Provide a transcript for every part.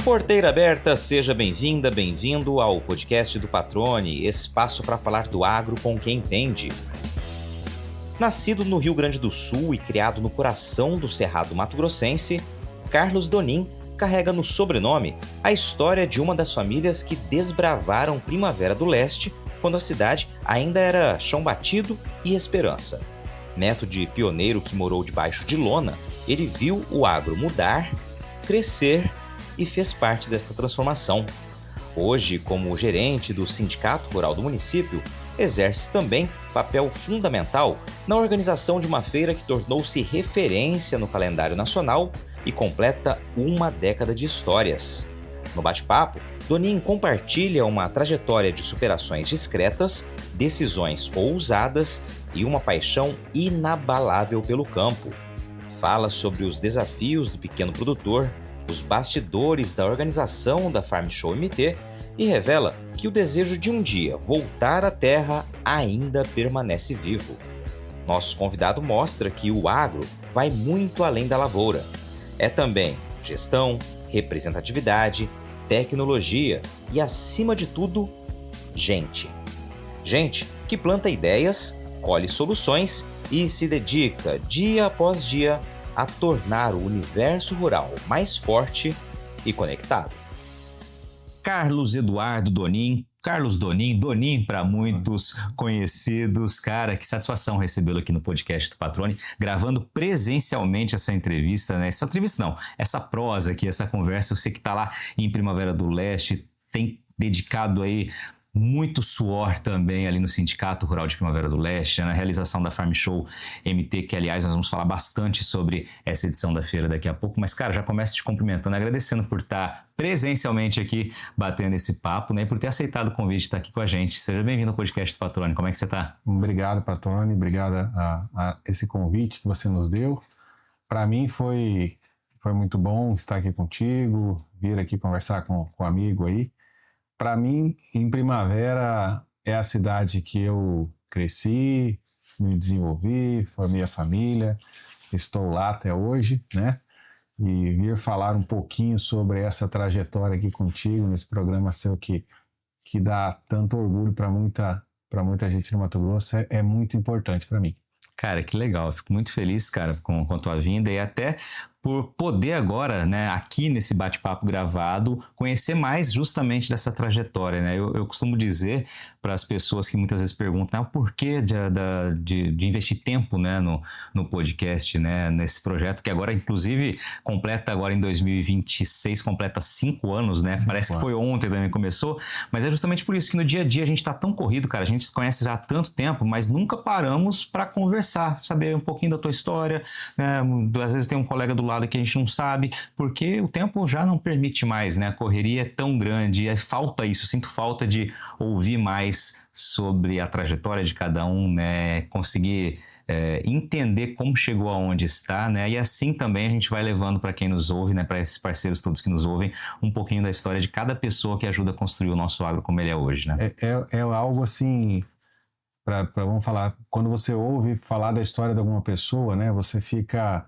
Porteira aberta, seja bem-vinda, bem-vindo ao podcast do Patrone, espaço para falar do agro com quem entende. Nascido no Rio Grande do Sul e criado no coração do Cerrado mato-grossense, Carlos Donin carrega no sobrenome a história de uma das famílias que desbravaram Primavera do Leste quando a cidade ainda era chão batido e esperança. Neto de pioneiro que morou debaixo de lona, ele viu o agro mudar, crescer e fez parte desta transformação. Hoje, como gerente do Sindicato Rural do município, exerce também papel fundamental na organização de uma feira que tornou-se referência no calendário nacional e completa uma década de histórias. No bate-papo, Donin compartilha uma trajetória de superações discretas, decisões ousadas e uma paixão inabalável pelo campo. Fala sobre os desafios do pequeno produtor, os bastidores da organização da Farm Show MT e revela que o desejo de um dia voltar à terra ainda permanece vivo. Nosso convidado mostra que o agro vai muito além da lavoura. É também gestão, representatividade, tecnologia e, acima de tudo, gente. Gente que planta ideias, colhe soluções e se dedica dia após dia a tornar o universo rural mais forte e conectado. Carlos Eduardo Donin, Carlos Donin, Donin para muitos conhecidos. Cara, que satisfação recebê-lo aqui no podcast do Patrone, gravando presencialmente essa entrevista, né? Essa entrevista não, essa prosa aqui, essa conversa. Eu sei que está lá em Primavera do Leste, tem dedicado aí muito suor também ali no Sindicato Rural de Primavera do Leste, na realização da Farm Show MT, que aliás nós vamos falar bastante sobre essa edição da feira daqui a pouco, mas cara, já começo te cumprimentando, agradecendo por estar presencialmente aqui batendo esse papo, né, e por ter aceitado o convite de estar aqui com a gente. Seja bem-vindo ao podcast do Patrone, como é que você está? Obrigado, Patrone, obrigado a esse convite que você nos deu. Para mim foi muito bom estar aqui contigo, vir aqui conversar com um amigo aí. Para mim, em Primavera é a cidade que eu cresci, me desenvolvi, formei a família, estou lá até hoje, né? E vir falar um pouquinho sobre essa trajetória aqui contigo, nesse programa seu que dá tanto orgulho para muita gente no Mato Grosso, é muito importante para mim. Cara, que legal, eu fico muito feliz, cara, com a tua vinda e até por poder agora, né, aqui nesse bate-papo gravado, conhecer mais justamente dessa trajetória, né? Eu costumo dizer para as pessoas que muitas vezes perguntam o porquê de investir tempo, né, no podcast, né, nesse projeto que agora, inclusive, completa agora em 2026, completa 5 anos, né? Parece que foi ontem também começou, mas é justamente por isso que no dia a dia a gente está tão corrido, cara, a gente se conhece já há tanto tempo, mas nunca paramos para conversar, saber um pouquinho da tua história, né? Às vezes tem um colega do lado que a gente não sabe, porque o tempo já não permite mais, né? A correria é tão grande, falta isso, sinto falta de ouvir mais sobre a trajetória de cada um, né? Conseguir entender como chegou aonde está, né? E assim também a gente vai levando para quem nos ouve, né? Para esses parceiros todos que nos ouvem, um pouquinho da história de cada pessoa que ajuda a construir o nosso agro como ele é hoje, né? É algo assim, vamos falar, quando você ouve falar da história de alguma pessoa, né? Você fica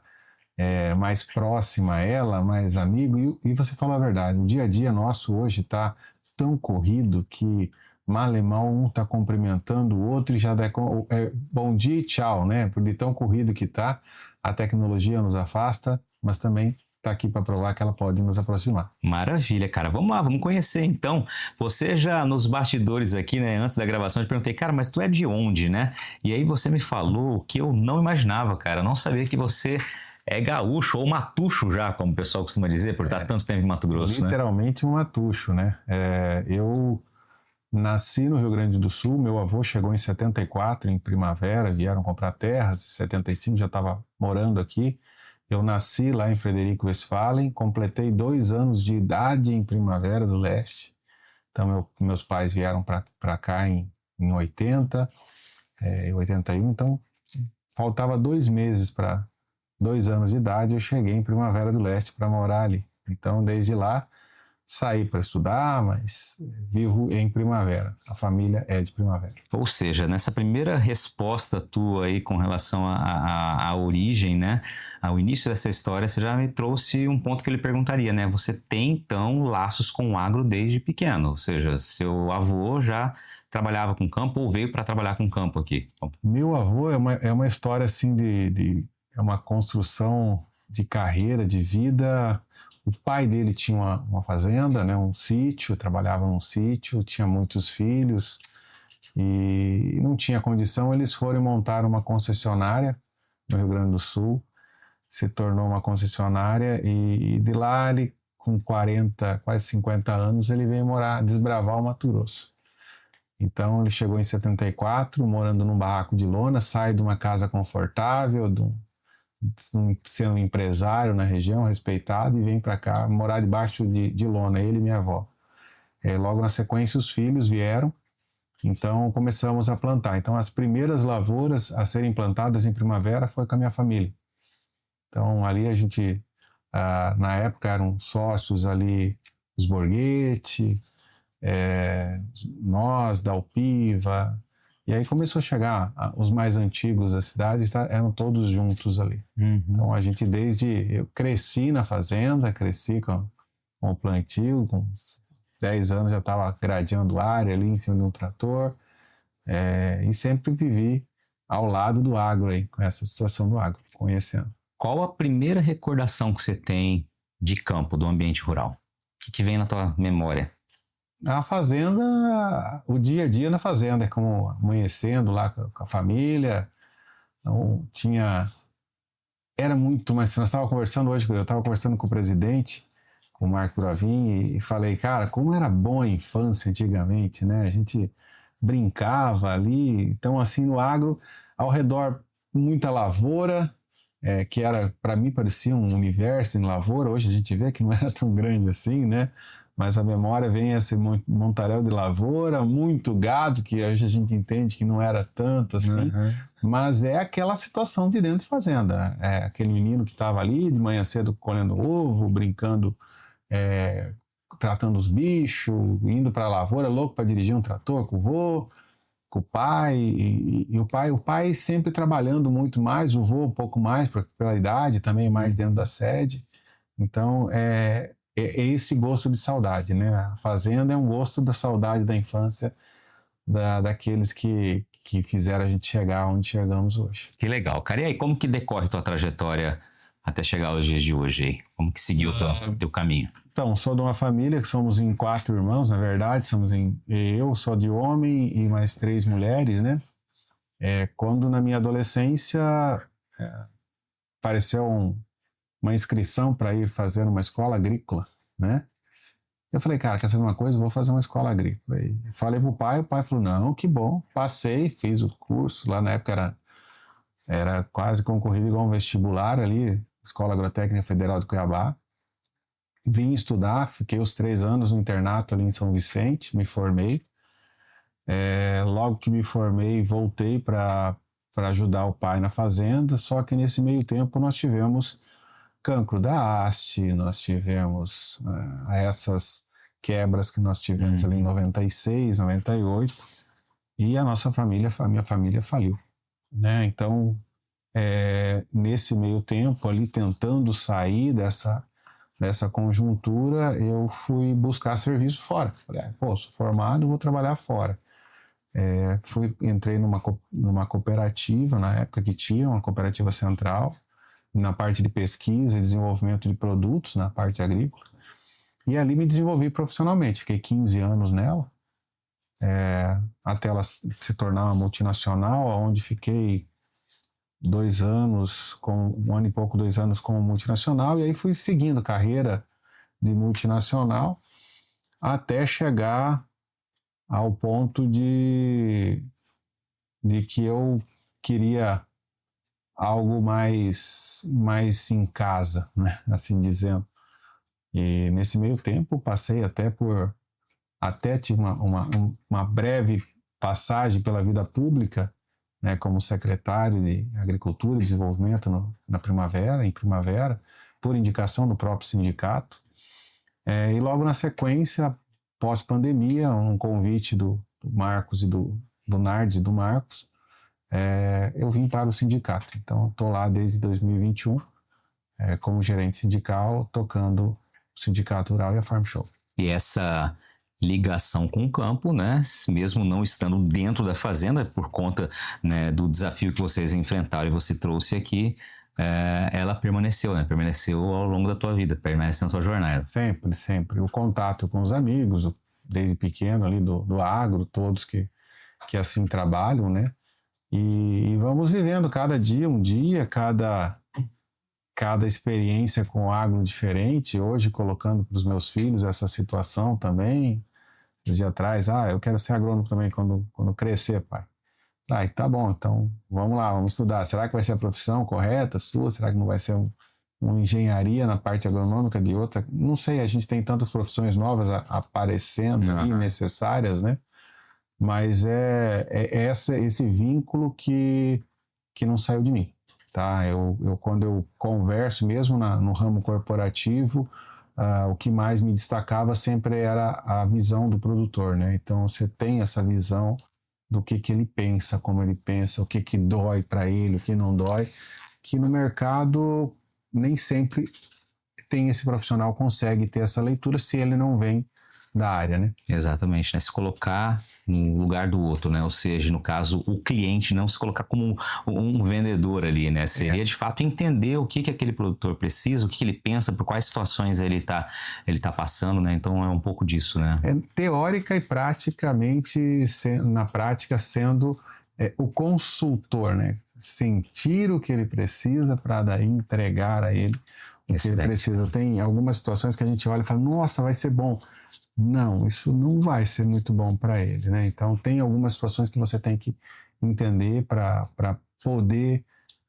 mais próxima a ela, mais amigo, e você falou a verdade, o dia a dia nosso hoje está tão corrido que mal e mal um está cumprimentando o outro e já dá bom dia e tchau, né? De tão corrido que está, a tecnologia nos afasta, mas também está aqui para provar que ela pode nos aproximar. Maravilha, cara. Vamos lá, vamos conhecer então. Você já nos bastidores aqui, né, antes da gravação, eu te perguntei, cara, mas tu é de onde, né? E aí você me falou que eu não imaginava, cara, eu não sabia que você é gaúcho ou matucho já, como o pessoal costuma dizer, por estar tanto tempo em Mato Grosso, literalmente, né? Um matucho, né? Eu nasci no Rio Grande do Sul, meu avô chegou em 74, em Primavera, vieram comprar terras, em 75 já estava morando aqui. Eu nasci lá em Frederico Westphalen, completei 2 anos de idade em Primavera do Leste. Então, meus pais vieram para cá em 80, 81, então faltava 2 meses para 2 anos de idade, eu cheguei em Primavera do Leste para morar ali. Então, desde lá, saí para estudar, mas vivo em Primavera. A família é de Primavera. Ou seja, nessa primeira resposta tua aí com relação à origem, né? Ao início dessa história, você já me trouxe um ponto que ele perguntaria, né? Você tem, então, laços com o agro desde pequeno. Ou seja, seu avô já trabalhava com campo ou veio para trabalhar com campo aqui? Meu avô é uma história assim é uma construção de carreira, de vida. O pai dele tinha uma fazenda, né, um sítio, trabalhava num sítio, tinha muitos filhos e não tinha condição. Eles foram montar uma concessionária no Rio Grande do Sul, se tornou uma concessionária e de lá ele, com 40, quase 50 anos, ele veio desbravar o Mato Grosso. Então ele chegou em 74, morando num barraco de lona, sai de uma casa confortável, sendo um empresário na região, respeitado, e vem para cá morar debaixo de lona, ele e minha avó. Logo na sequência os filhos vieram, então começamos a plantar. Então as primeiras lavouras a serem plantadas em Primavera foi com a minha família. Então ali a gente, na época eram sócios ali, os Borghetti, nós, da Alpiva, e aí começou a chegar os mais antigos da cidade, eram todos juntos ali. Uhum. Então a gente eu cresci na fazenda, cresci com o plantio, com 10 anos já estava gradeando área ali em cima de um trator, e sempre vivi ao lado do agro aí, com essa situação do agro, conhecendo. Qual a primeira recordação que você tem de campo, do ambiente rural? O que vem na tua memória? A fazenda, o dia a dia na fazenda, como amanhecendo lá com a família. Então, era muito mais. Nós estávamos conversando hoje, eu estava conversando com o presidente, com o Marco Bravin, e falei, cara, como era bom a infância antigamente, né? A gente brincava ali. Então, assim, no agro, ao redor, muita lavoura, que era, para mim, parecia um universo em lavoura. Hoje a gente vê que não era tão grande assim, né? Mas a memória vem esse montaréu de lavoura, muito gado, que hoje a gente entende que não era tanto assim, mas é aquela situação de dentro de fazenda. É aquele menino que estava ali de manhã cedo colhendo ovo, brincando, tratando os bichos, indo para a lavoura, louco para dirigir um trator com o vô, com o pai, e o pai sempre trabalhando muito mais, o vô um pouco mais, pela idade também mais dentro da sede. Então, é esse gosto de saudade, né? A fazenda é um gosto da saudade da infância, daqueles que fizeram a gente chegar onde chegamos hoje. Que legal, cara. E aí, como que decorre tua trajetória até chegar aos dias de hoje aí? Como que seguiu o teu caminho? Então, sou de uma família que somos em 4 irmãos, na verdade, eu sou de homem e mais 3 mulheres, né? Quando na minha adolescência apareceu uma inscrição para ir fazer uma escola agrícola, né? Eu falei, cara, quer saber uma coisa? Vou fazer uma escola agrícola. E falei pro pai, o pai falou, não, que bom. Passei, fiz o curso, lá na época era quase concorrido igual um vestibular ali, Escola Agrotécnica Federal de Cuiabá. Vim estudar, fiquei os 3 anos no internato ali em São Vicente, me formei. Logo que me formei, voltei para ajudar o pai na fazenda, só que nesse meio tempo nós tivemos cancro da haste, nós tivemos essas quebras que nós tivemos ali em 96, 98, e a minha família faliu, né? Então, nesse meio tempo ali, tentando sair dessa conjuntura, eu fui buscar serviço fora. Falei, sou formado, vou trabalhar fora. Entrei numa cooperativa, na época que tinha, uma cooperativa central, na parte de pesquisa e desenvolvimento de produtos, na parte agrícola. E ali me desenvolvi profissionalmente. Fiquei 15 anos nela, até ela se tornar uma multinacional, onde fiquei 2 anos, 1 ano e pouco, 2 anos como multinacional, e aí fui seguindo carreira de multinacional até chegar ao ponto de que eu queria algo mais em casa, né? Assim dizendo. E nesse meio tempo passei até tive uma breve passagem pela vida pública, né, como secretário de Agricultura e Desenvolvimento em Primavera, por indicação do próprio sindicato. E logo na sequência, pós-pandemia, um convite do Marcos e do Nardes e do Marcos, eu vim para o sindicato. Então, estou lá desde 2021, como gerente sindical, tocando o Sindicato Rural e a Farm Show. E essa ligação com o campo, né, mesmo não estando dentro da fazenda, por conta, né, do desafio que vocês enfrentaram e você trouxe aqui, ela permaneceu, né? Permaneceu ao longo da tua vida, permanece na tua jornada. Sempre, sempre. O contato com os amigos, desde pequeno ali do agro, todos que assim trabalham, né? E vamos vivendo cada dia, cada experiência com o agro diferente. Hoje, colocando para os meus filhos essa situação também. Esses dias atrás, eu quero ser agrônomo também quando crescer, pai. Tá bom, então vamos lá, vamos estudar. Será que vai ser a profissão correta sua? Será que não vai ser uma engenharia na parte agronômica de outra? Não sei, a gente tem tantas profissões novas aparecendo e necessárias, né? Mas esse vínculo que não saiu de mim, tá? Quando eu converso, mesmo no ramo corporativo, o que mais me destacava sempre era a visão do produtor, né? Então você tem essa visão do que ele pensa, como ele pensa, o que dói para ele, o que não dói, que no mercado nem sempre esse profissional consegue ter essa leitura se ele não vem da área, né? Exatamente, né? Se colocar no lugar do outro, né? Ou seja, no caso, o cliente não se colocar como um vendedor ali, né? Seria de fato entender o que aquele produtor precisa, o que ele pensa, por quais situações ele tá passando, né? Então é um pouco disso, né? Teórica e praticamente, na prática, sendo o consultor, né? Sentir o que ele precisa para daí entregar a ele o que ele precisa. Tem algumas situações que a gente olha e fala, nossa, vai ser bom. Não, isso não vai ser muito bom para ele, né? Então tem algumas situações que você tem que entender para poder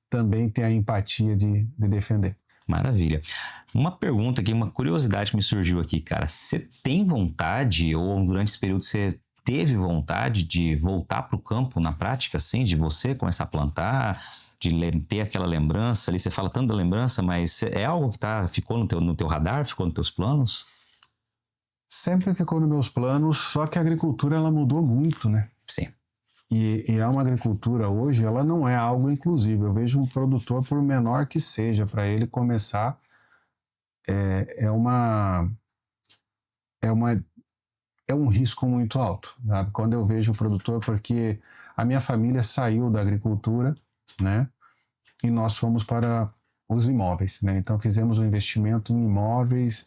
também ter a empatia de defender. Maravilha. Uma pergunta aqui, uma curiosidade que me surgiu aqui, cara. Você tem vontade, ou durante esse período você teve vontade de voltar para o campo na prática, assim, de você começar a plantar, de ter aquela lembrança ali? Você fala tanto da lembrança, mas é algo que ficou no teu radar, ficou nos teus planos? Sempre ficou nos meus planos, só que a agricultura ela mudou muito, né? Sim. E é uma agricultura hoje, ela não é algo inclusivo. Eu vejo um produtor, por menor que seja, para ele começar, é um risco muito alto, sabe? Quando eu vejo o produtor, porque a minha família saiu da agricultura, né? E nós fomos para os imóveis, né? Então fizemos um investimento em imóveis,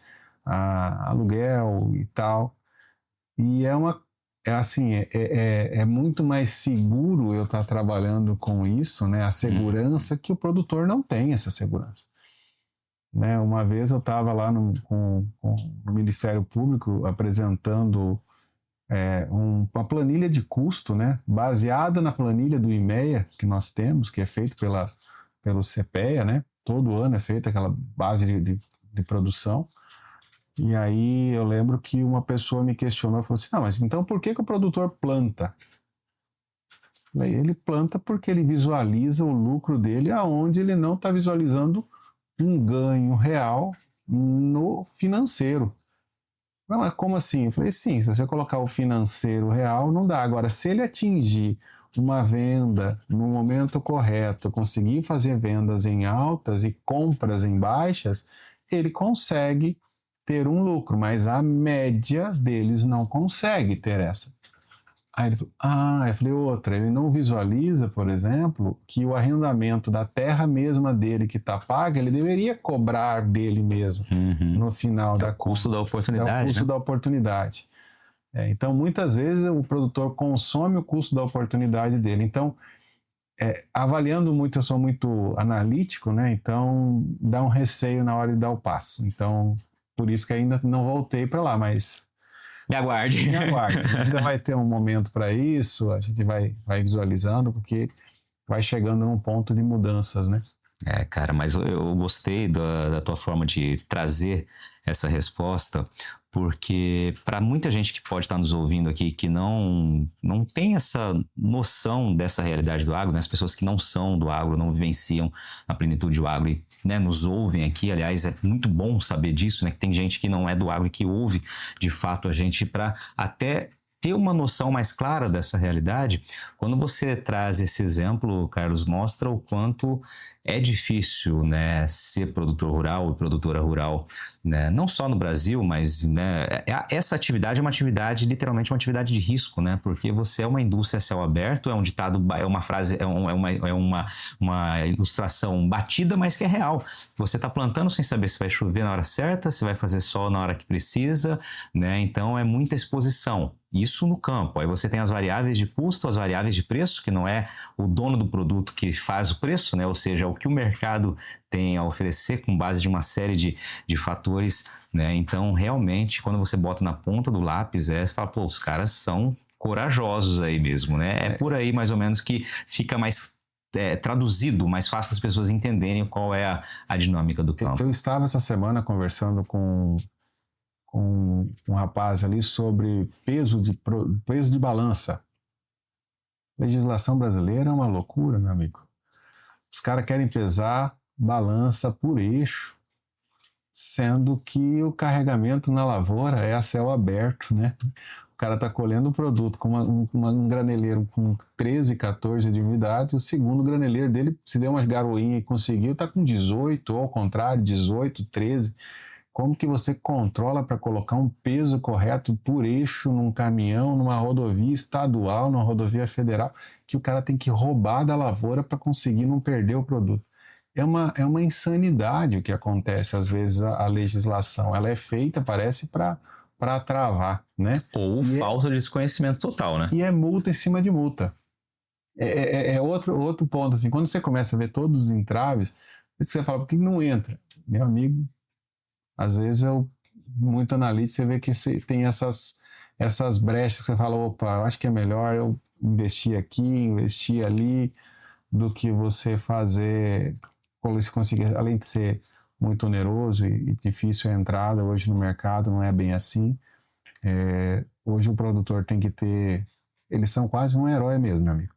aluguel e tal, e é muito mais seguro eu estar trabalhando com isso, né? A segurança que o produtor não tem essa segurança, né? Uma vez eu estava lá com o Ministério Público apresentando uma planilha de custo, né? Baseada na planilha do IMEA que nós temos, que é feito pelo CPEA, né? Todo ano é feita aquela base de produção. E aí eu lembro que uma pessoa me questionou e falou assim, mas então por que o produtor planta? Ele planta porque ele visualiza o lucro dele aonde ele não está visualizando um ganho real no financeiro. Não, mas como assim? Eu falei, sim, se você colocar o financeiro real, não dá. Agora, se ele atingir uma venda no momento correto, conseguir fazer vendas em altas e compras em baixas, ele consegue ter um lucro, mas a média deles não consegue ter essa. Aí ele falou, eu falei, outra, ele não visualiza, por exemplo, que o arrendamento da terra mesma dele que está paga, ele deveria cobrar dele mesmo no final da custo da oportunidade. É o custo da oportunidade. Então, muitas vezes o produtor consome o custo da oportunidade dele. Então, avaliando muito, eu sou muito analítico, né? Então, dá um receio na hora de dar o passo. Então, por isso que ainda não voltei para lá, mas... Me aguarde. Me aguarde. Ainda vai ter um momento para isso, a gente vai visualizando, porque vai chegando num ponto de mudanças, né? Cara, mas eu gostei da tua forma de trazer essa resposta, porque para muita gente que pode estar nos ouvindo aqui, que não tem essa noção dessa realidade do agro, né? As pessoas que não são do agro, não vivenciam a plenitude do agro e, né, nos ouvem aqui, aliás, é muito bom saber disso, né? Que tem gente que não é do agro e que ouve de fato a gente para até ter uma noção mais clara dessa realidade. Quando você traz esse exemplo, Carlos, mostra o quanto é difícil, né, ser produtor rural e produtora rural, né, não só no Brasil, mas, né, essa atividade é uma atividade, literalmente uma atividade de risco, né, porque você é uma indústria a céu aberto, é um ditado, é uma frase, uma ilustração batida, mas que é real. Você está plantando sem saber se vai chover na hora certa, se vai fazer sol na hora que precisa, né, então é muita exposição. Isso no campo. Aí você tem as variáveis de custo, as variáveis de preço, que não é o dono do produto que faz o preço, né? Ou seja, é o que o mercado tem a oferecer com base de uma série de fatores, né? Então, realmente, quando você bota na ponta do lápis, você fala, pô, os caras são corajosos aí mesmo, né? É por aí, mais ou menos, que fica mais traduzido, mais fácil as pessoas entenderem qual é a dinâmica do campo. Eu estava essa semana conversando com um rapaz ali sobre peso de balança. Legislação brasileira é uma loucura, meu amigo. Os caras querem pesar balança por eixo, sendo que o carregamento na lavoura é a céu aberto, né? O cara está colhendo o produto com um graneleiro com 13, 14 de umidade, o segundo graneleiro dele, se der uma garoinha e conseguiu, está com 18, ou ao contrário, 18, 13. Como que você controla para colocar um peso correto por eixo num caminhão, numa rodovia estadual, numa rodovia federal, que o cara tem que roubar da lavoura para conseguir não perder o produto? É uma insanidade o que acontece, às vezes, a legislação. Ela é feita, parece, para travar, né? Ou falta de desconhecimento total, né? E é multa em cima de multa. É outro ponto, assim, quando você começa a ver todos os entraves, você fala, por que não entra? Meu amigo, às vezes muito analítico, você vê que você tem essas brechas que você fala, opa, eu acho que é melhor eu investir aqui, investir ali, do que você fazer, se conseguir, além de ser muito oneroso e difícil a entrada hoje no mercado, não é bem assim. Hoje o produtor tem que ter, eles são quase um herói mesmo, meu amigo.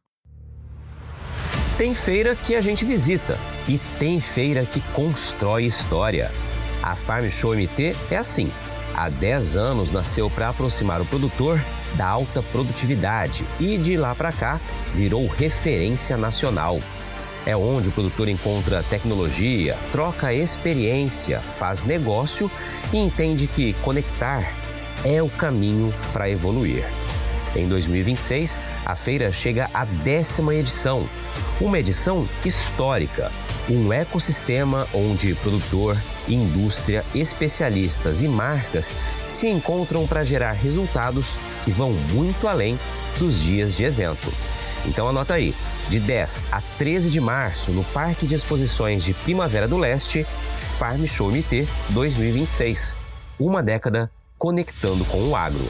Tem feira que a gente visita e tem feira que constrói história. A Farm Show MT é assim. Há 10 anos nasceu para aproximar o produtor da alta produtividade e de lá para cá virou referência nacional. É onde o produtor encontra tecnologia, troca experiência, faz negócio e entende que conectar é o caminho para evoluir. Em 2026, a feira chega à 10ª edição, uma edição histórica, um ecossistema onde produtor, indústria, especialistas e marcas se encontram para gerar resultados que vão muito além dos dias de evento. Então anota aí, de 10 a 13 de março, no Parque de Exposições de Primavera do Leste, Farm Show MT 2026. Uma década conectando com o agro.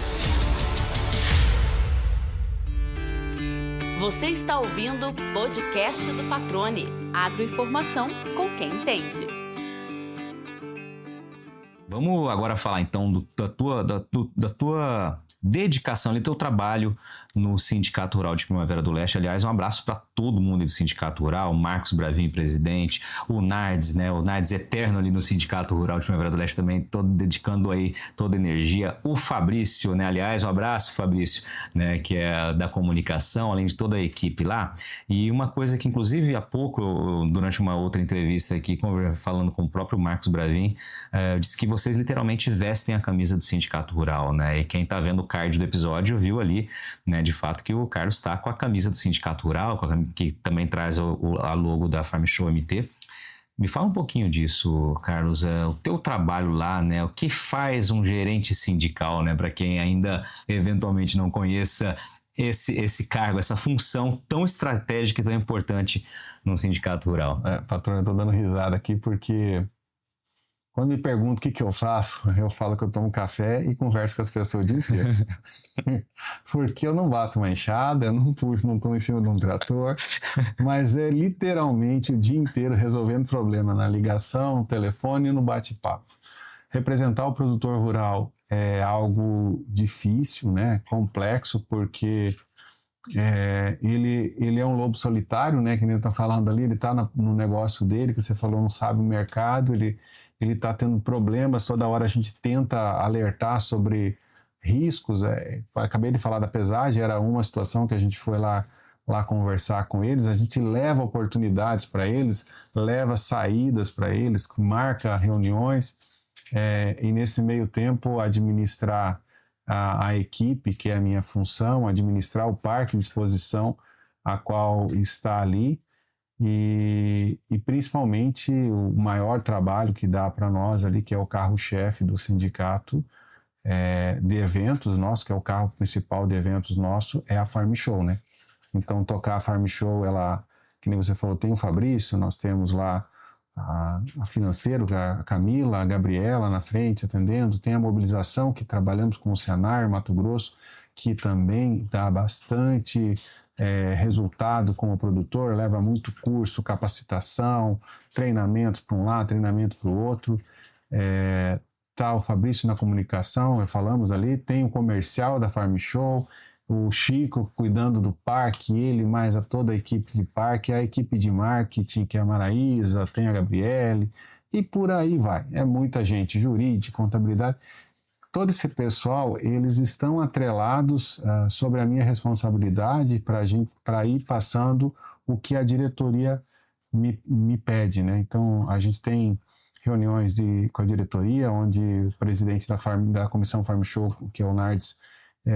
Você está ouvindo o podcast do Patrone. Agroinformação com quem entende. Vamos agora falar então da tua dedicação ali, teu trabalho no Sindicato Rural de Primavera do Leste. Aliás, um abraço para todo mundo do Sindicato Rural, Marcos Bravin, presidente, o Nardes, né? O Nardes eterno ali no Sindicato Rural de Primavera do Leste também, todo dedicando aí toda a energia. O Fabrício, né? Aliás, um abraço, Fabrício, né? Que é da comunicação, além de toda a equipe lá. E uma coisa que, inclusive, há pouco, durante uma outra entrevista aqui, falando com o próprio Marcos Bravin, eu disse que vocês literalmente vestem a camisa do Sindicato Rural, né? E quem tá vendo o card do episódio viu ali, né, de fato, que o Carlos está com a camisa do Sindicato Rural, que também traz a logo da Farm Show MT. Me fala um pouquinho disso, Carlos, o teu trabalho lá, né, o que faz um gerente sindical, né, para quem ainda eventualmente não conheça esse cargo, essa função tão estratégica e tão importante no Sindicato Rural. Patrão, eu tô dando risada aqui porque quando me perguntam o que eu faço, eu falo que eu tomo café e converso com as pessoas o dia inteiro. Porque eu não bato uma enxada, eu não estou em cima de um trator, mas é literalmente o dia inteiro resolvendo problema na ligação, no telefone e no bate-papo. Representar o produtor rural é algo difícil, né? Complexo, porque ele é um lobo solitário, né? Que nem está falando ali, ele está no negócio dele, que você falou, não sabe o mercado, ele está tendo problemas, toda hora a gente tenta alertar sobre riscos. Acabei de falar da pesagem, era uma situação que a gente foi lá conversar com eles, a gente leva oportunidades para eles, leva saídas para eles, marca reuniões, e nesse meio tempo administrar a equipe, que é a minha função, administrar o parque de exposição a qual está ali, e principalmente o maior trabalho que dá para nós ali, que é o carro-chefe do sindicato de eventos nosso, que é o carro principal de eventos nosso, é a Farm Show, né? Então, tocar a Farm Show, ela, que nem você falou, tem o Fabrício, nós temos lá a financeiro, a Camila, a Gabriela na frente atendendo, tem a mobilização, que trabalhamos com o Senar, Mato Grosso, que também dá bastante resultado como produtor, leva muito curso, capacitação, treinamentos para um lado, treinamento para o outro. Tá o Fabrício na comunicação, falamos ali, tem o comercial da Farm Show, o Chico cuidando do parque, ele mais toda a equipe de parque, a equipe de marketing, que é a Maraísa, tem a Gabriele, e por aí vai. É muita gente, jurídico, contabilidade. Todo esse pessoal, eles estão atrelados sobre a minha responsabilidade para ir passando o que a diretoria me pede, né? Então, a gente tem reuniões com a diretoria, onde o presidente da Comissão Farm Show, que é o Nardes,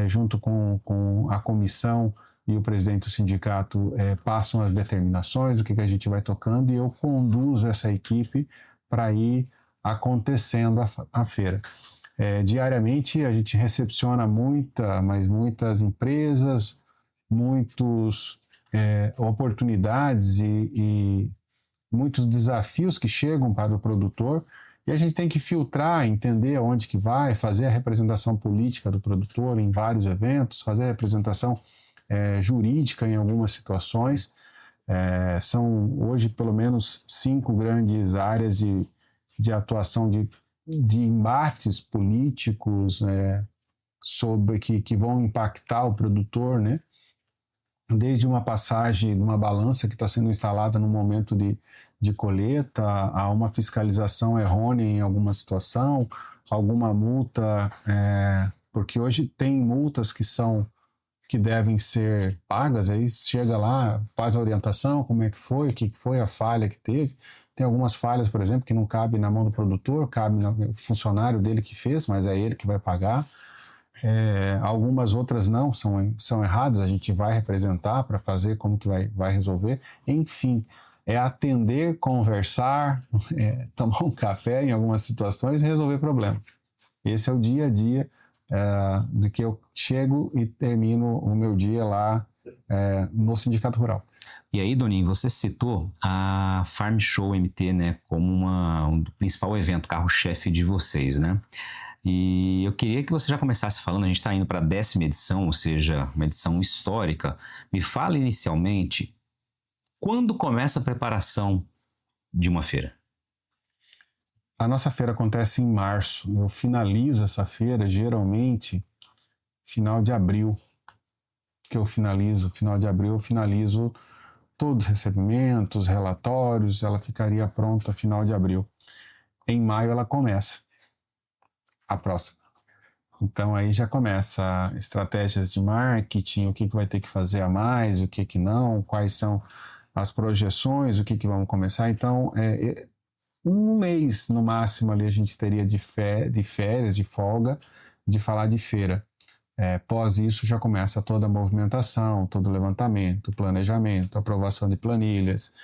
junto com a comissão e o presidente do sindicato, passam as determinações, o que a gente vai tocando, e eu conduzo essa equipe para ir acontecendo a feira. Diariamente a gente recepciona muitas empresas, muitas oportunidades e muitos desafios que chegam para o produtor, e a gente tem que filtrar, entender aonde que vai, fazer a representação política do produtor em vários eventos, fazer a representação jurídica em algumas situações. São hoje pelo menos 5 grandes áreas de atuação de embates políticos sobre que vão impactar o produtor, né? Desde uma passagem de uma balança que está sendo instalada no momento de colheita, a uma fiscalização errônea em alguma situação, alguma multa, porque hoje tem multas que devem ser pagas, aí chega lá, faz a orientação, como é que foi, o que foi a falha que teve. Tem algumas falhas, por exemplo, que não cabe na mão do produtor, cabe no funcionário dele que fez, mas é ele que vai pagar. Algumas outras não, são erradas, a gente vai representar para fazer como que vai resolver. Enfim, atender, conversar, tomar um café em algumas situações e resolver problema. Esse é o dia a dia de que eu chego e termino o meu dia lá no Sindicato Rural. E aí, Doninho, você citou a Farm Show MT, né, como um principal evento, carro-chefe de vocês, né? E eu queria que você já começasse falando, a gente está indo para a 10ª edição, ou seja, uma edição histórica. Me fala inicialmente, quando começa a preparação de uma feira? A nossa feira acontece em março. Eu finalizo essa feira, geralmente, final de abril. Final de abril eu finalizo todos os recebimentos, relatórios, ela ficaria pronta final de abril. Em maio ela começa, a próxima. Então aí já começa estratégias de marketing, o que vai ter que fazer a mais, o que não, quais são as projeções, o que vamos começar. Então, um mês no máximo ali a gente teria de férias, de folga, de falar de feira. Pós isso já começa toda a movimentação, todo o levantamento, planejamento, aprovação de planilhas,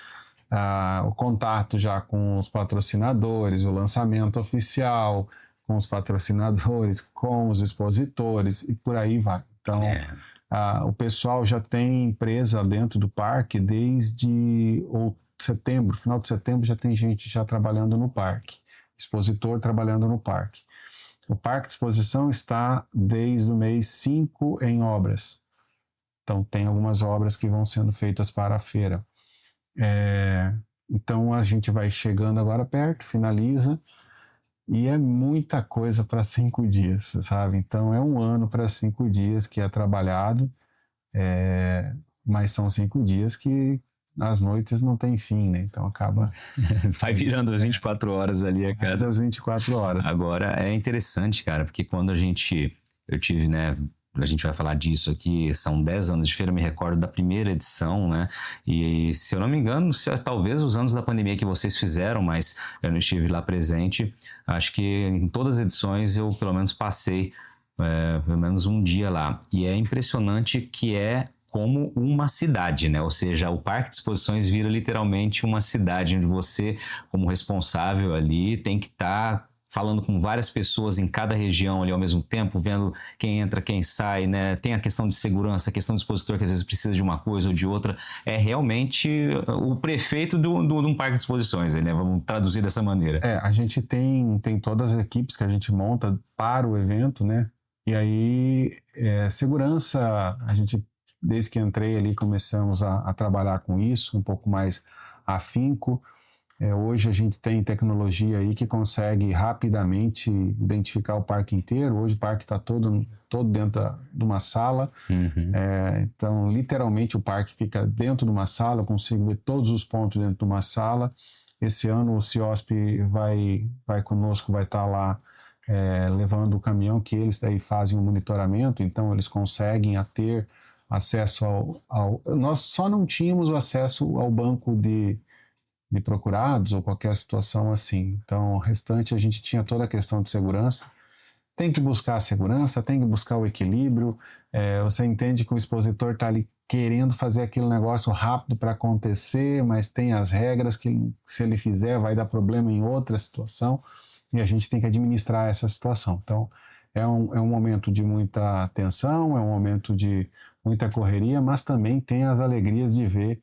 o contato já com os patrocinadores, o lançamento oficial com os patrocinadores, com os expositores e por aí vai. Então, o pessoal já tem empresa dentro do parque desde setembro, final de setembro já tem gente já trabalhando no parque, expositor trabalhando no parque. O parque de exposição está desde o mês 5 em obras. Então, tem algumas obras que vão sendo feitas para a feira. Então, a gente vai chegando agora perto, finaliza. E é muita coisa para 5 dias, sabe? Então é um ano para 5 dias que é trabalhado, mas são 5 dias que as noites não tem fim, né? Então acaba... Vai virando as 24 horas ali a cada... As 24 horas. Agora, é interessante, cara, porque quando eu tive, né... A gente vai falar disso aqui, são 10 anos de feira, eu me recordo da primeira edição, né? E se eu não me engano, talvez os anos da pandemia que vocês fizeram, mas eu não estive lá presente, acho que em todas as edições eu pelo menos passei pelo menos um dia lá. E é impressionante que é como uma cidade, né? Ou seja, o Parque de Exposições vira literalmente uma cidade, onde você, como responsável ali, tem que estar falando com várias pessoas em cada região ali ao mesmo tempo, vendo quem entra, quem sai, né? Tem a questão de segurança, a questão do expositor que às vezes precisa de uma coisa ou de outra. É realmente o prefeito de um parque de exposições, né? Vamos traduzir dessa maneira. A gente tem todas as equipes que a gente monta para o evento, né? E aí, segurança, a gente, desde que entrei ali, começamos a trabalhar com isso, um pouco mais afinco. Hoje a gente tem tecnologia aí que consegue rapidamente identificar o parque inteiro. Hoje o parque está todo dentro de uma sala. Uhum. Então, literalmente, o parque fica dentro de uma sala. Eu consigo ver todos os pontos dentro de uma sala. Esse ano o CIOSP vai conosco, vai estar lá levando o caminhão, que eles daí fazem o monitoramento. Então, eles conseguem ter acesso ao... Nós só não tínhamos o acesso ao banco de procurados ou qualquer situação assim. Então, o restante a gente tinha toda a questão de segurança. Tem que buscar a segurança, tem que buscar o equilíbrio. Você entende que o expositor está ali querendo fazer aquele negócio rápido para acontecer, mas tem as regras que, se ele fizer, vai dar problema em outra situação, e a gente tem que administrar essa situação. Então, é um momento de muita tensão, é um momento de muita correria, mas também tem as alegrias de ver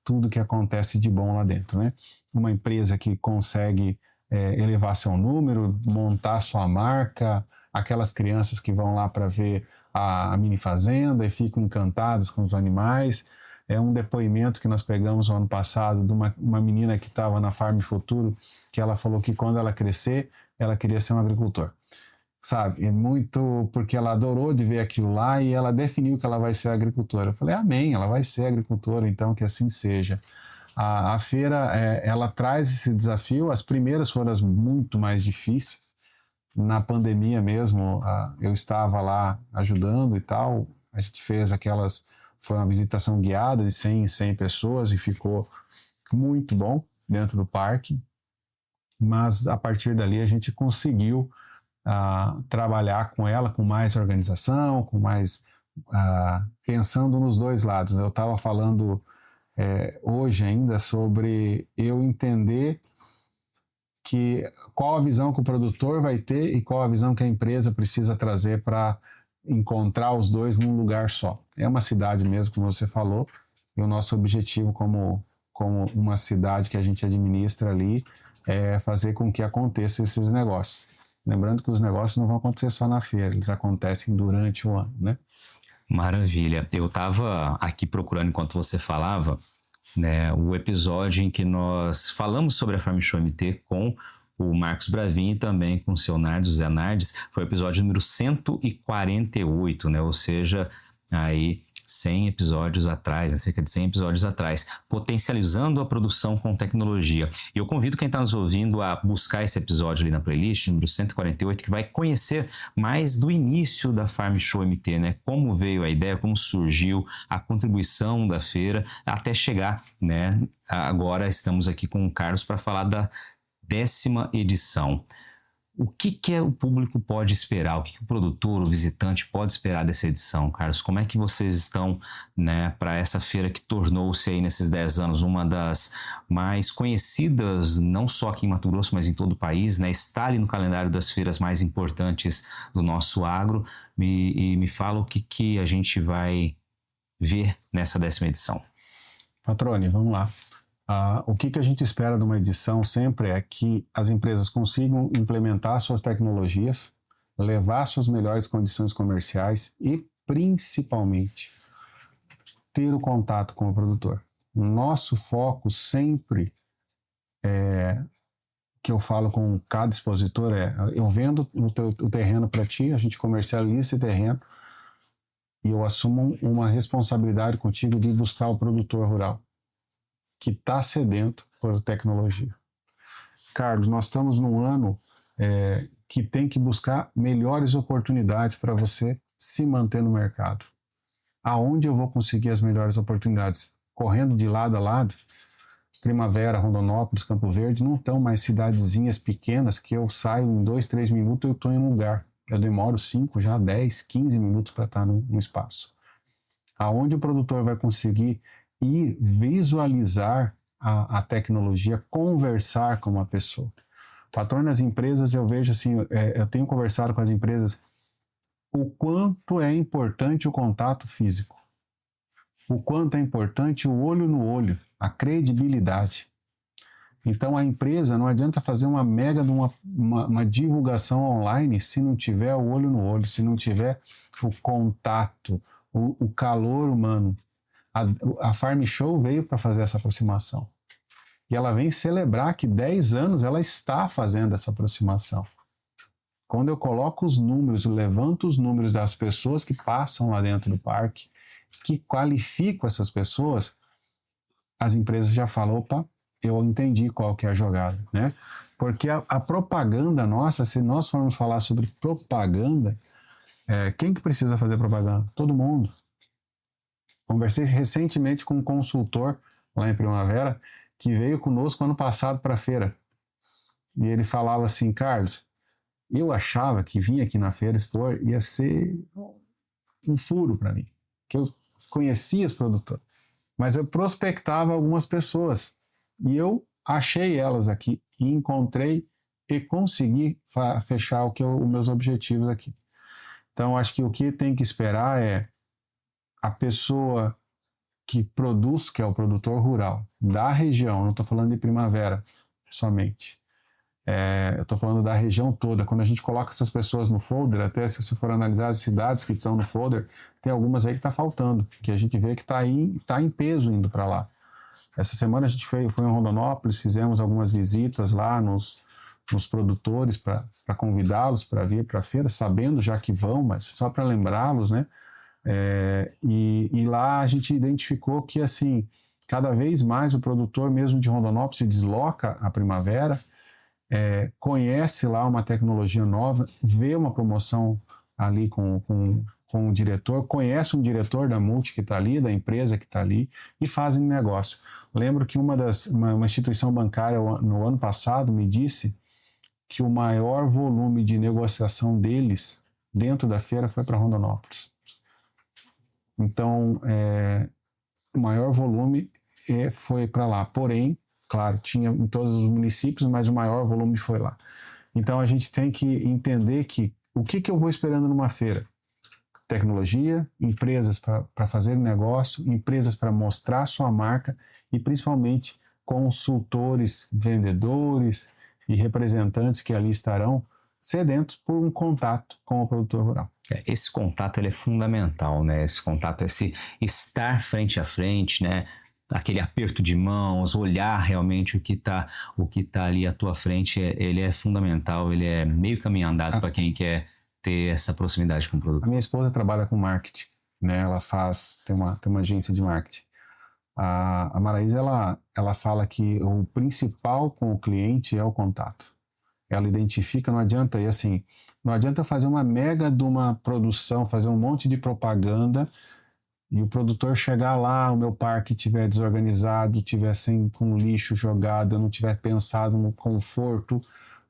tudo que acontece de bom lá dentro, né? Uma empresa que consegue elevar seu número, montar sua marca, aquelas crianças que vão lá para ver a mini fazenda e ficam encantadas com os animais. É um depoimento que nós pegamos no ano passado de uma menina que estava na Farm Futuro, que ela falou que quando ela crescer, ela queria ser um agricultor. Sabe, muito porque ela adorou de ver aquilo lá e ela definiu que ela vai ser agricultora. Eu falei, amém, ela vai ser agricultora, então que assim seja. A feira, ela traz esse desafio. As primeiras foram as muito mais difíceis. Na pandemia mesmo, eu estava lá ajudando e tal. A gente fez foi uma visitação guiada de 100 em 100 pessoas e ficou muito bom dentro do parque. Mas a partir dali a gente conseguiu trabalhar com ela com mais organização, com mais pensando nos dois lados. Eu estava falando hoje ainda sobre eu entender qual a visão que o produtor vai ter e qual a visão que a empresa precisa trazer para encontrar os dois num lugar só. É uma cidade mesmo, como você falou, e o nosso objetivo como uma cidade que a gente administra ali é fazer com que aconteça esses negócios. Lembrando que os negócios não vão acontecer só na feira, eles acontecem durante o ano, né? Maravilha. Eu estava aqui procurando enquanto você falava, né, o episódio em que nós falamos sobre a Farm Show MT com o Marcos Bravin e também com o seu Nardes, o Zé Nardes. Foi o episódio número 148, né? Ou seja, aí 100 episódios atrás, né, cerca de 100 episódios atrás, potencializando a produção com tecnologia. E eu convido quem está nos ouvindo a buscar esse episódio ali na playlist, número 148, que vai conhecer mais do início da Farm Show MT, né? Como veio a ideia, como surgiu, a contribuição da feira, até chegar, né? Agora estamos aqui com o Carlos para falar da 10ª edição. O que o público pode esperar? O que o produtor, o visitante pode esperar dessa edição, Carlos? Como é que vocês estão, né, para essa feira que tornou-se aí nesses 10 anos uma das mais conhecidas, não só aqui em Mato Grosso, mas em todo o país, né? Está ali no calendário das feiras mais importantes do nosso agro. E me fala o que a gente vai ver nessa 10ª edição. Patrone, vamos lá. O que a gente espera de uma edição sempre é que as empresas consigam implementar suas tecnologias, levar suas melhores condições comerciais e, principalmente, ter o contato com o produtor. Nosso foco sempre é que eu falo com cada expositor eu vendo o terreno para ti, a gente comercializa esse terreno e eu assumo uma responsabilidade contigo de buscar o produtor rural que está sedento por tecnologia. Carlos, nós estamos num ano que tem que buscar melhores oportunidades para você se manter no mercado. Aonde eu vou conseguir as melhores oportunidades? Correndo de lado a lado, Primavera, Rondonópolis, Campo Verde, não estão mais cidadezinhas pequenas que eu saio em 2, 3 minutos e eu estou em um lugar. Eu demoro 5, já 10, 15 minutos para estar num espaço. Aonde o produtor vai conseguir ir visualizar a tecnologia, conversar com uma pessoa. Patrão, nas empresas eu vejo assim, eu tenho conversado com as empresas o quanto é importante o contato físico, o quanto é importante o olho no olho, a credibilidade. Então a empresa não adianta fazer uma mega de uma divulgação online se não tiver o olho no olho, se não tiver o contato, o calor humano. A Farm Show veio para fazer essa aproximação. E ela vem celebrar que 10 anos ela está fazendo essa aproximação. Quando eu coloco os números, levanto os números das pessoas que passam lá dentro do parque, que qualifico essas pessoas, as empresas já falam, opa, eu entendi qual que é a jogada, né? Porque a propaganda nossa, se nós formos falar sobre propaganda, quem que precisa fazer propaganda? Todo mundo. Conversei recentemente com um consultor lá em Primavera, que veio conosco ano passado para a feira. E ele falava assim, Carlos, eu achava que vir aqui na feira expor ia ser um furo para mim, que eu conhecia os produtores, mas eu prospectava algumas pessoas e eu achei elas aqui e encontrei e consegui fechar os meus objetivos aqui. Então acho que o que tem que esperar é a pessoa que produz, que é o produtor rural da região, não estou falando de Primavera somente, eu estou falando da região toda. Quando a gente coloca essas pessoas no folder, até se você for analisar as cidades que estão no folder, tem algumas aí que está faltando, que a gente vê que está em peso indo para lá. Essa semana a gente foi em Rondonópolis, fizemos algumas visitas lá nos produtores para convidá-los para vir para a feira, sabendo já que vão, mas só para lembrá-los, né? E lá a gente identificou que assim, cada vez mais o produtor mesmo de Rondonópolis se desloca à Primavera, conhece lá uma tecnologia nova, vê uma promoção ali com o diretor, conhece um diretor da multi que está ali, da empresa que está ali, e fazem negócio. Lembro que uma instituição bancária no ano passado me disse que o maior volume de negociação deles dentro da feira foi para Rondonópolis. Então, o maior volume foi para lá. Porém, claro, tinha em todos os municípios, mas o maior volume foi lá. Então, a gente tem que entender que o que eu vou esperando numa feira? Tecnologia, empresas para fazer negócio, empresas para mostrar sua marca e, principalmente, consultores, vendedores e representantes que ali estarão sedentos por um contato com o produtor rural. Esse contato ele é fundamental, né? Esse contato, esse estar frente a frente, né? Aquele aperto de mãos, olhar realmente o que tá ali à tua frente, ele é fundamental, ele é meio caminho andado para quem quer ter essa proximidade com o produto. A minha esposa trabalha com marketing, né? Ela tem uma agência de marketing. A Maraísa, ela fala que o principal com o cliente é o contato. Ela identifica, não adianta, e assim, não adianta fazer uma mega de uma produção, fazer um monte de propaganda e o produtor chegar lá, o meu parque estiver desorganizado, estiver com lixo jogado, eu não tiver pensado no conforto,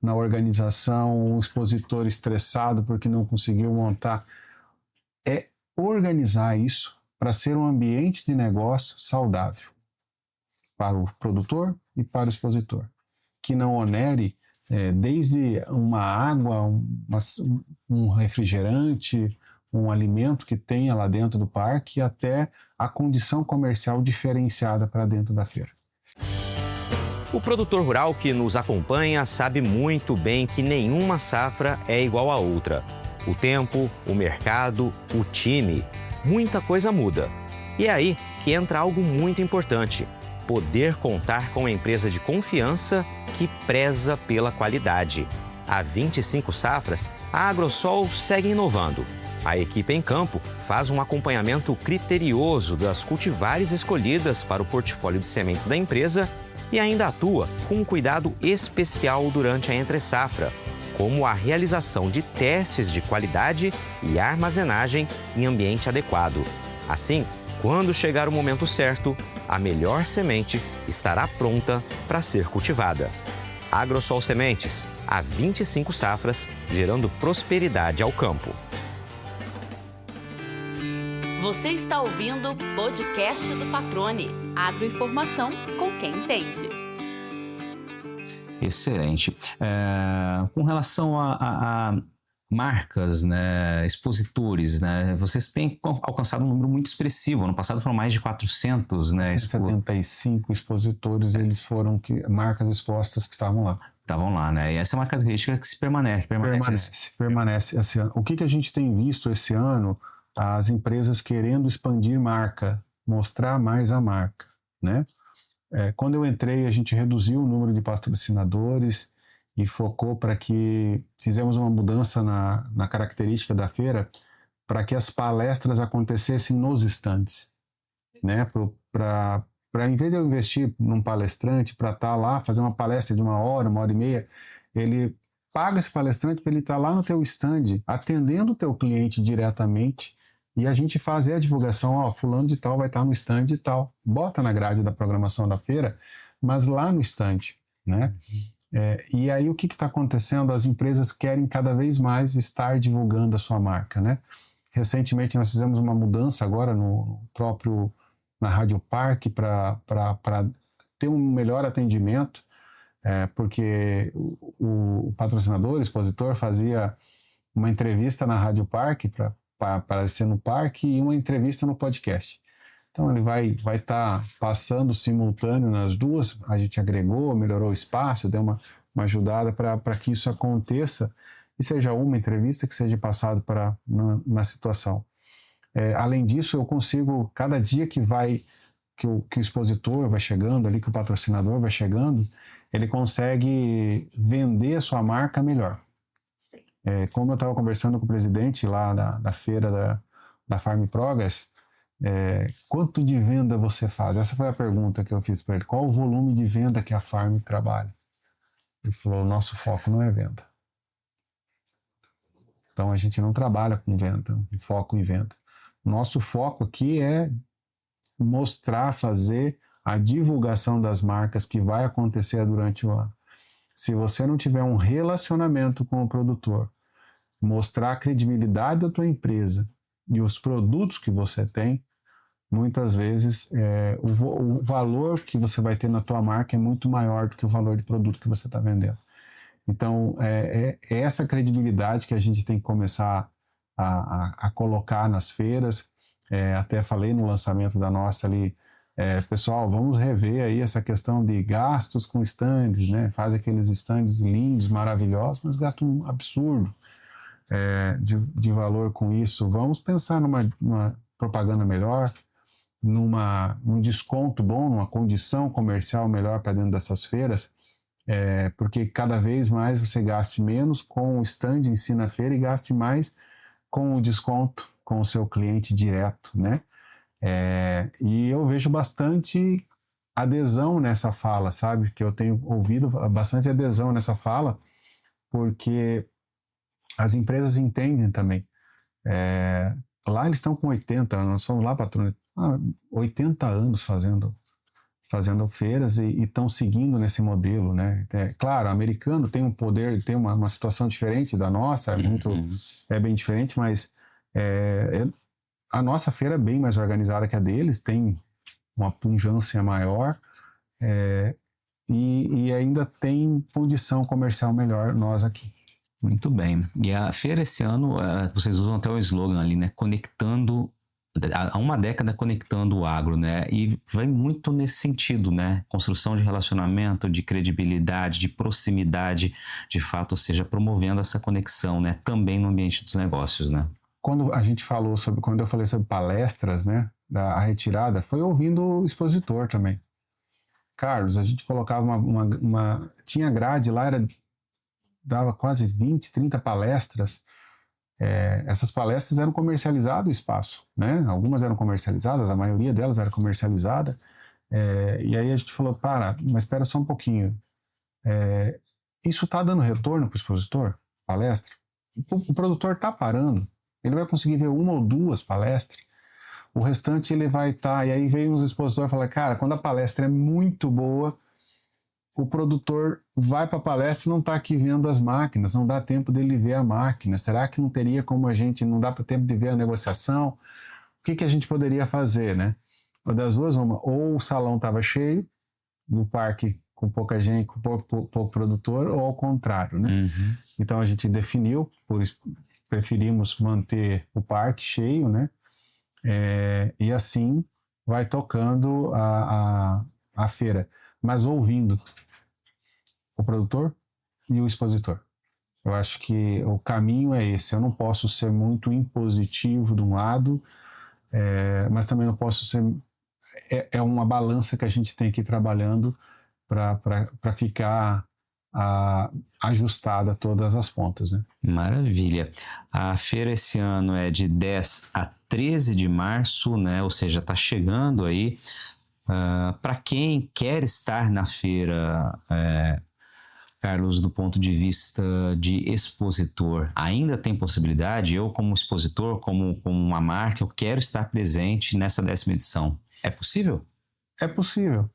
na organização, o expositor estressado porque não conseguiu montar. É organizar isso para ser um ambiente de negócio saudável para o produtor e para o expositor, que não onere desde uma água, um refrigerante, um alimento que tenha lá dentro do parque, até a condição comercial diferenciada para dentro da feira. O produtor rural que nos acompanha sabe muito bem que nenhuma safra é igual à outra. O tempo, o mercado, o time, muita coisa muda. E é aí que entra algo muito importante: poder contar com uma empresa de confiança que preza pela qualidade. Há 25 safras, a Agrosol segue inovando. A equipe em campo faz um acompanhamento criterioso das cultivares escolhidas para o portfólio de sementes da empresa e ainda atua com um cuidado especial durante a entre-safra, como a realização de testes de qualidade e armazenagem em ambiente adequado. Assim, quando chegar o momento certo, a melhor semente estará pronta para ser cultivada. Agrosol Sementes, há 25 safras, gerando prosperidade ao campo. Você está ouvindo o podcast do Patrone. Agroinformação com quem entende. Excelente. Com relação a marcas, né, expositores, né, vocês têm alcançado um número muito expressivo. No passado foram mais de 400, né? 75 expositores, eles foram marcas expostas que estavam lá. Estavam lá, né? E essa é uma característica que permanece esse ano. O que a gente tem visto esse ano? As empresas querendo expandir marca, mostrar mais a marca, né? Quando eu entrei, a gente reduziu o número de patrocinadores e focou para que fizemos uma mudança na característica da feira para que as palestras acontecessem nos estandes, né? Para em vez de eu investir num palestrante para estar lá, fazer uma palestra de 1 hora e meia, ele paga esse palestrante para ele estar lá no teu stand, atendendo o teu cliente diretamente, e a gente fazer a divulgação, fulano de tal vai estar no stand de tal. Bota na grade da programação da feira, mas lá no stand, né? E aí o que está acontecendo? As empresas querem cada vez mais estar divulgando a sua marca, né? Recentemente nós fizemos uma mudança agora na Rádio Parque para ter um melhor atendimento, porque o patrocinador, o expositor, fazia uma entrevista na Rádio Parque para aparecer no parque e uma entrevista no podcast. Então ele vai estar passando simultâneo nas duas, a gente agregou, melhorou o espaço, deu uma ajudada para que isso aconteça e seja uma entrevista que seja passado na situação. Além disso, eu consigo, cada dia que o expositor vai chegando ali, que o patrocinador vai chegando, ele consegue vender a sua marca melhor. Como eu estava conversando com o presidente lá da feira da Farm Progress, quanto de venda você faz? Essa foi a pergunta que eu fiz para ele. Qual o volume de venda que a Farm trabalha? Ele falou, o nosso foco não é venda. Então a gente não trabalha com venda, foco em venda. Nosso foco aqui é mostrar, fazer a divulgação das marcas que vai acontecer durante o ano. Se você não tiver um relacionamento com o produtor, mostrar a credibilidade da tua empresa e os produtos que você tem, muitas vezes o valor que você vai ter na tua marca é muito maior do que o valor de produto que você está vendendo. Então, é essa credibilidade que a gente tem que começar a colocar nas feiras. Até falei no lançamento da nossa ali, pessoal, vamos rever aí essa questão de gastos com estandes, né? Faz aqueles estandes lindos, maravilhosos, mas gasta um absurdo de valor com isso. Vamos pensar numa propaganda melhor, num desconto bom, numa condição comercial melhor para dentro dessas feiras, porque cada vez mais você gaste menos com o stand em si na feira e gaste mais com o desconto com o seu cliente direto, né? E eu vejo bastante adesão nessa fala, sabe? Que eu tenho ouvido bastante adesão nessa fala, porque as empresas entendem também. Lá eles estão com 80 anos, nós somos lá, Patrone, 80 anos fazendo feiras e estão seguindo nesse modelo, né? Claro, o americano tem um poder, tem uma situação diferente da nossa, é bem diferente, mas a nossa feira é bem mais organizada que a deles, tem uma pujança maior e ainda tem condição comercial melhor nós aqui. Muito bem. E a feira esse ano, vocês usam até o slogan ali, né? Conectando, há uma década conectando o agro, né? E vai muito nesse sentido, né? Construção de relacionamento, de credibilidade, de proximidade, de fato, ou seja, promovendo essa conexão, né? Também no ambiente dos negócios, né? Quando eu falei sobre palestras, né? A retirada, foi ouvindo o expositor também. Carlos, a gente colocava tinha grade lá, dava quase 20, 30 palestras. Essas palestras eram comercializadas o espaço, né? Algumas eram comercializadas, a maioria delas era comercializada. E aí a gente falou, mas espera só um pouquinho. Isso está dando retorno para o expositor? Palestra? O produtor está parando. Ele vai conseguir ver uma ou duas palestras. O restante ele vai estar... E aí vem uns expositores e falam, cara, quando a palestra é muito boa, o produtor vai para a palestra e não está aqui vendo as máquinas, não dá tempo dele ver a máquina. Será que não teria como não dá para tempo de ver a negociação? O que a gente poderia fazer, né? Uma das duas, ou o salão estava cheio, no parque com pouca gente, com pouco produtor, ou ao contrário, né? Uhum. Então a gente definiu, preferimos manter o parque cheio, né? E assim vai tocando a feira, mas ouvindo o produtor e o expositor. Eu acho que o caminho é esse. Eu não posso ser muito impositivo de um lado, mas também não posso ser... É uma balança que a gente tem que ir trabalhando para ficar ajustada a todas as pontas, né? Maravilha. A feira esse ano é de 10 a 13 de março, né? Ou seja, está chegando aí. Para quem quer estar na feira, Carlos, do ponto de vista de expositor, ainda tem possibilidade? Eu, como expositor, como uma marca, eu quero estar presente nessa 10ª edição. É possível? É possível.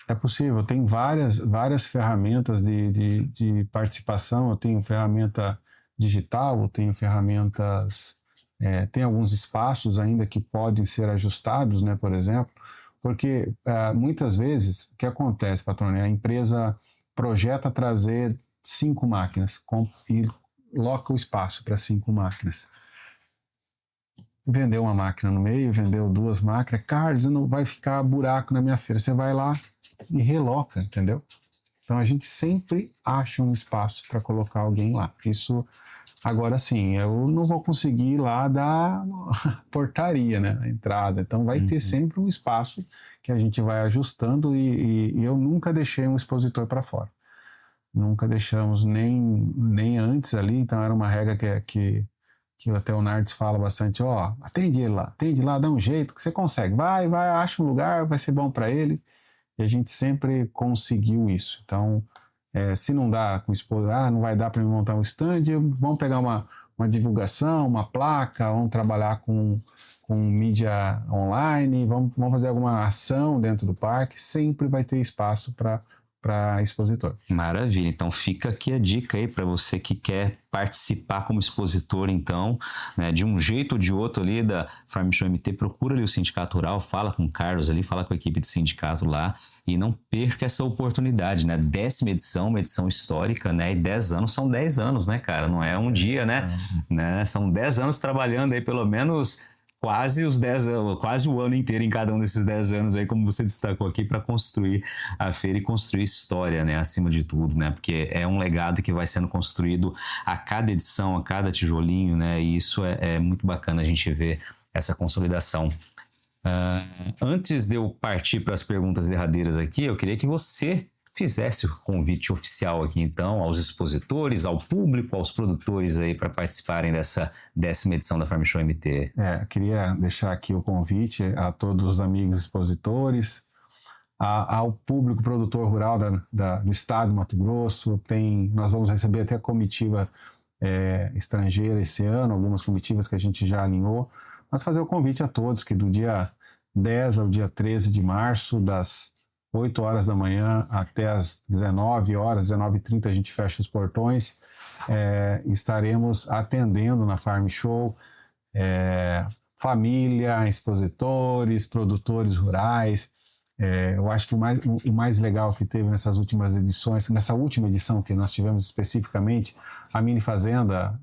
É possível. Tem várias ferramentas de participação. Eu tenho ferramenta digital, eu tenho ferramentas... tem alguns espaços ainda que podem ser ajustados, né, por exemplo, porque muitas vezes, o que acontece, patrônio, a empresa projeta trazer 5 máquinas e loca o espaço para 5 máquinas. Vendeu uma máquina no meio, vendeu 2 máquinas, Carlos, não vai ficar buraco na minha feira. Você vai lá e reloca, entendeu? Então a gente sempre acha um espaço para colocar alguém lá. Isso, agora sim, eu não vou conseguir ir lá dar portaria, né, a entrada. Então vai ter sempre um espaço que a gente vai ajustando e eu nunca deixei um expositor para fora. Nunca deixamos nem antes ali, então era uma regra que até o Nardes fala bastante, atende lá, dá um jeito que você consegue, vai, acha um lugar, vai ser bom para ele. E a gente sempre conseguiu isso. Então, se não dá com esposa, não vai dar para me montar um stand, vamos pegar uma divulgação, uma placa, vamos trabalhar com mídia online, vamos fazer alguma ação dentro do parque, sempre vai ter espaço para expositor. Maravilha, então fica aqui a dica aí para você que quer participar como expositor, então, né, de um jeito ou de outro ali da Farm Show MT, procura ali o Sindicato Rural, fala com o Carlos ali, fala com a equipe do sindicato lá e não perca essa oportunidade, né, 10ª edição, uma edição histórica, né, e 10 anos são 10 anos, né, cara, não é um dia, né, são 10 anos trabalhando aí pelo menos... Quase o ano inteiro em cada um desses 10 anos aí, como você destacou aqui, para construir a feira e construir história, né, acima de tudo, né, porque é um legado que vai sendo construído a cada edição, a cada tijolinho, né, e isso é muito bacana a gente ver essa consolidação. Antes de eu partir para as perguntas derradeiras aqui, eu queria que você fizesse o convite oficial aqui, então, aos expositores, ao público, aos produtores aí para participarem dessa 10ª edição da Farm Show MT. Queria deixar aqui o convite a todos os amigos expositores, ao público produtor rural do estado do Mato Grosso. Nós vamos receber até a comitiva estrangeira esse ano, algumas comitivas que a gente já alinhou, mas fazer o convite a todos que do dia 10 ao dia 13 de março, das 8 horas da manhã até as 19 horas, 19h30 a gente fecha os portões. Estaremos atendendo na Farm Show família, expositores, produtores rurais. Eu acho que o mais legal que teve nessas últimas edições, nessa última edição que nós tivemos especificamente, a mini fazenda,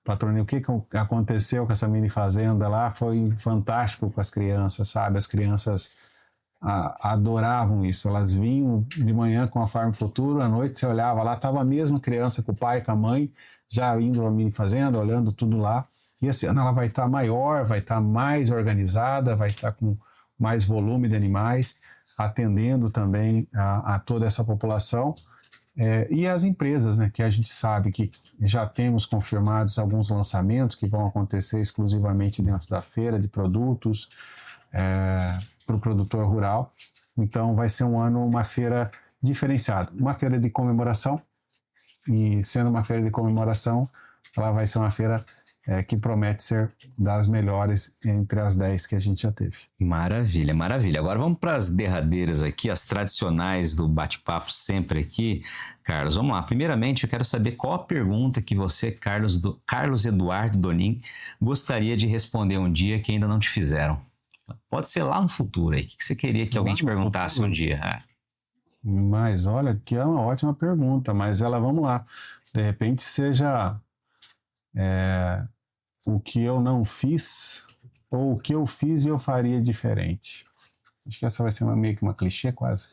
Patrônio, o que aconteceu com essa mini fazenda lá foi fantástico com as crianças, sabe? As crianças adoravam isso, elas vinham de manhã com a Farm Futuro, à noite você olhava lá, estava a mesma criança com o pai e com a mãe, já indo à mini fazenda, olhando tudo lá, e esse ano ela vai estar maior, vai estar mais organizada, vai estar com mais volume de animais. atendendo também a toda essa população. E as empresas, né, que a gente sabe que já temos confirmados alguns lançamentos que vão acontecer exclusivamente dentro da feira de produtos para o produtor rural. Então vai ser uma feira diferenciada, uma feira de comemoração, e sendo uma feira de comemoração, ela vai ser uma feira que promete ser das melhores entre as 10 que a gente já teve. Maravilha, maravilha. Agora vamos para as derradeiras aqui, as tradicionais do bate-papo sempre aqui. Carlos, vamos lá. Primeiramente, eu quero saber qual a pergunta que você, Carlos Eduardo Donin, gostaria de responder um dia que ainda não te fizeram. Pode ser lá no futuro aí. O que você queria que alguém te perguntasse um dia? Mas olha, que é uma ótima pergunta, mas vamos lá. De repente seja o que eu não fiz ou o que eu fiz e eu faria diferente. Acho que essa vai ser meio que uma clichê quase.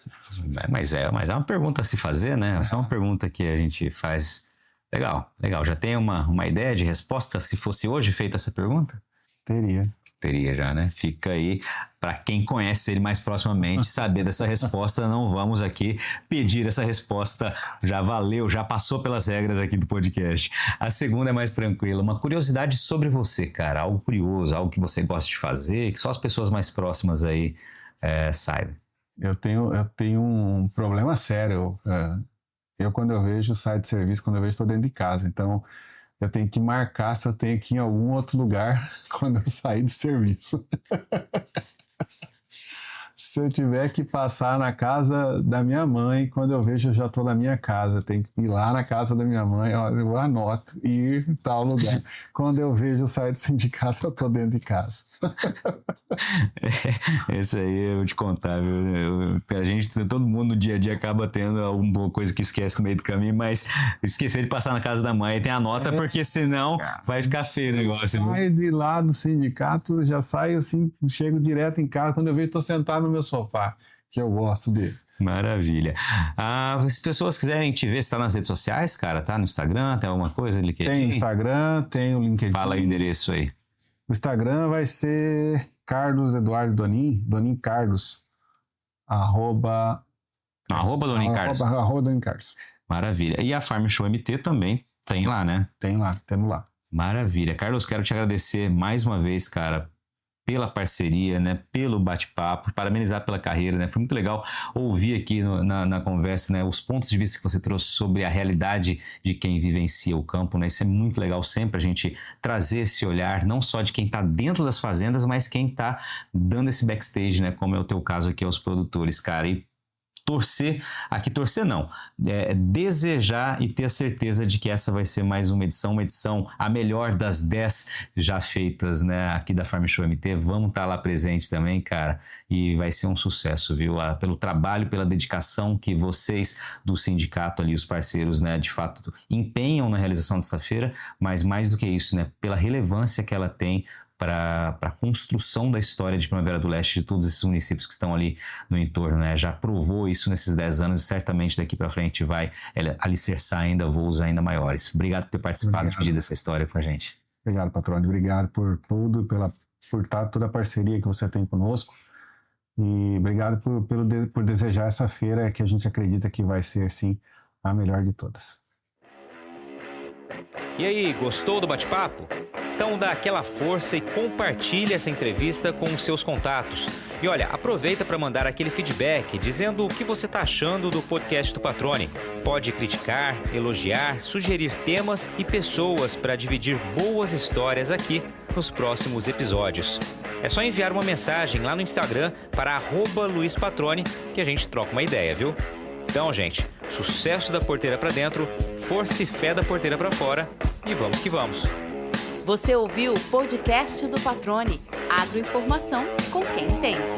Mas é uma pergunta a se fazer, né? Essa é uma pergunta que a gente faz. Legal. Já tem uma ideia de resposta se fosse hoje feita essa pergunta? Teria já, né? Fica aí para quem conhece ele mais proximamente saber dessa resposta. Não vamos aqui pedir essa resposta. Já valeu, já passou pelas regras aqui do podcast. A segunda é mais tranquila. Uma curiosidade sobre você, cara. Algo curioso, algo que você gosta de fazer, que só as pessoas mais próximas aí saibam. Eu tenho um problema sério. Quando eu vejo, saio de serviço, quando eu vejo, estou dentro de casa. Então, eu tenho que marcar se eu tenho que ir em algum outro lugar quando eu sair do serviço. Se eu tiver que passar na casa da minha mãe, quando eu vejo, eu já estou na minha casa. Eu tenho que ir lá na casa da minha mãe, eu anoto e ir em tal lugar. Quando eu vejo, eu saio do sindicato, eu estou dentro de casa. Esse aí eu vou te contar, viu? Todo mundo no dia a dia acaba tendo alguma coisa que esquece no meio do caminho, mas esquecer de passar na casa da mãe tem a nota, porque senão vai ficar feio o negócio. Saio de lá do sindicato, já saio assim, chego direto em casa, quando eu vejo, estou sentado no meu sofá, que eu gosto dele. Maravilha. Se as pessoas quiserem te ver, você está nas redes sociais, cara? Tá no Instagram, tem alguma coisa? LinkedIn? Tem Instagram, tem o LinkedIn. Fala aí o endereço aí. O Instagram vai ser Carlos Eduardo Donin Carlos, @Donin Carlos. @ Donin Carlos. Maravilha. E a Farm Show MT também tem lá, né? Temos lá. Maravilha. Carlos, quero te agradecer mais uma vez, cara, pela parceria, né, pelo bate-papo, parabenizar pela carreira, né, foi muito legal ouvir aqui na conversa, né, os pontos de vista que você trouxe sobre a realidade de quem vivencia o campo, né, isso é muito legal sempre a gente trazer esse olhar, não só de quem está dentro das fazendas, mas quem está dando esse backstage, né, como é o teu caso aqui aos produtores, cara, e desejar e ter a certeza de que essa vai ser mais uma edição, a melhor das 10 já feitas, né, aqui da Farm Show MT. Vamos estar lá presente também, cara, e vai ser um sucesso, viu? Pelo trabalho, pela dedicação que vocês do sindicato ali, os parceiros, né, de fato empenham na realização dessa feira, mas mais do que isso, né, pela relevância que ela tem para a construção da história de Primavera do Leste, de todos esses municípios que estão ali no entorno, né? Já provou isso nesses 10 anos e certamente daqui para frente vai alicerçar ainda voos ainda maiores. Obrigado por ter participado, de pedir dessa história com a gente. Obrigado, Patrone. Obrigado por tudo, por toda a parceria que você tem conosco. E obrigado por desejar essa feira que a gente acredita que vai ser, sim, a melhor de todas. E aí, gostou do bate-papo? Então dá aquela força e compartilha essa entrevista com os seus contatos. E olha, aproveita para mandar aquele feedback dizendo o que você está achando do podcast do Patrone. Pode criticar, elogiar, sugerir temas e pessoas para dividir boas histórias aqui nos próximos episódios. É só enviar uma mensagem lá no Instagram para @LuizPatrone que a gente troca uma ideia, viu? Então, gente, sucesso da porteira para dentro, força e fé da porteira para fora e vamos que vamos. Você ouviu o podcast do Patrone, agroinformação com quem entende.